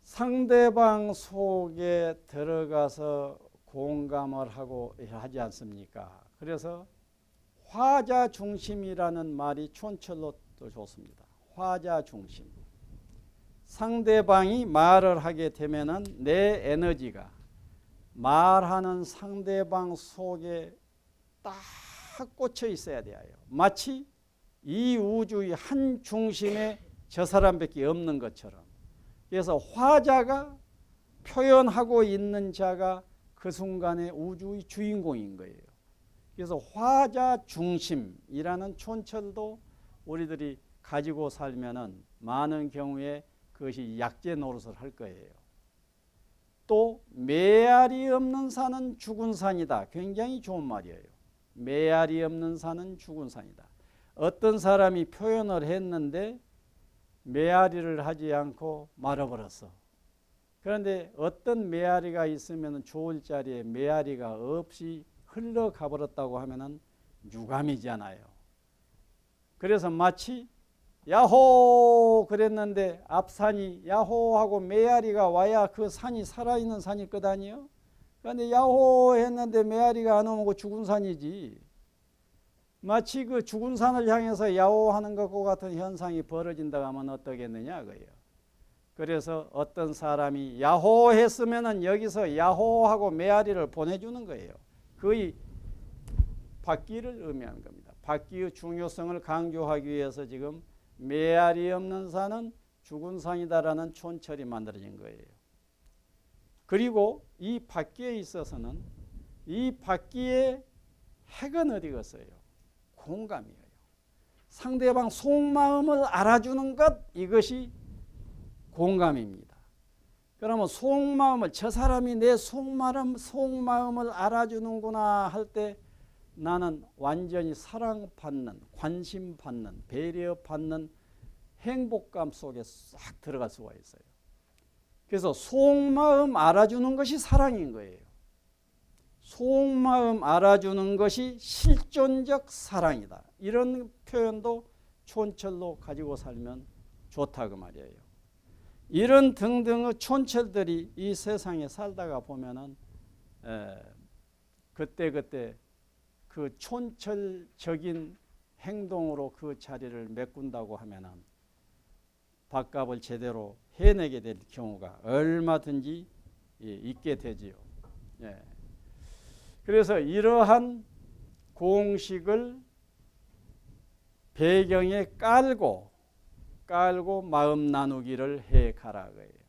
상대방 속에 들어가서 공감을 하고 하지 않습니까? 그래서 화자 중심이라는 말이 촌철로 또 좋습니다. 화자 중심. 상대방이 말을 하게 되면은 내 에너지가 말하는 상대방 속에 딱 꽂혀 있어야 돼요. 마치 이 우주의 한 중심에 저 사람밖에 없는 것처럼. 그래서 화자가 표현하고 있는 자가 그 순간에 우주의 주인공인 거예요. 그래서 화자 중심이라는 촌철도 우리들이 가지고 살면은 많은 경우에 그것이 약재 노릇을 할 거예요. 또 메아리 없는 산은 죽은 산이다. 굉장히 좋은 말이에요. 메아리 없는 산은 죽은 산이다. 어떤 사람이 표현을 했는데 메아리를 하지 않고 말아버렸어. 그런데 어떤 메아리가 있으면 좋을 자리에 메아리가 없이 흘러가 버렸다고 하면은 유감이잖아요. 그래서 마치 야호 그랬는데 앞산이 야호하고 메아리가 와야 그 산이 살아있는 산일 것 아니에요? 그런데 야호 했는데 메아리가 안 오고 죽은 산이지. 마치 그 죽은 산을 향해서 야호하는 것과 같은 현상이 벌어진다고 하면 어떠겠느냐 그예요. 그래서 어떤 사람이 야호 했으면은 여기서 야호하고 메아리를 보내주는 거예요. 거의 바퀴를 의미하는 겁니다. 바퀴의 중요성을 강조하기 위해서 지금 메아리 없는 산은 죽은 산이다라는 촌철이 만들어진 거예요. 그리고 이 바퀴에 있어서는 이 바퀴의 핵은 어디겠어요? 공감이에요. 상대방 속마음을 알아주는 것, 이것이 공감입니다. 그러면 속마음을, 저 사람이 내 속마음을 알아주는구나 할 때 나는 완전히 사랑받는, 관심받는, 배려받는 행복감 속에 싹 들어갈 수가 있어요. 그래서 속마음 알아주는 것이 사랑인 거예요. 속마음 알아주는 것이 실존적 사랑이다. 이런 표현도 촌철로 가지고 살면 좋다 그 말이에요. 이런 등등의 촌철들이 이 세상에 살다가 보면은 그때 그 촌철적인 행동으로 그 자리를 메꾼다고 하면은 밥값을 제대로 해내게 될 경우가 얼마든지 있게 되지요. 예. 그래서 이러한 공식을 배경에 깔고 마음 나누기를 해 가라 거예요.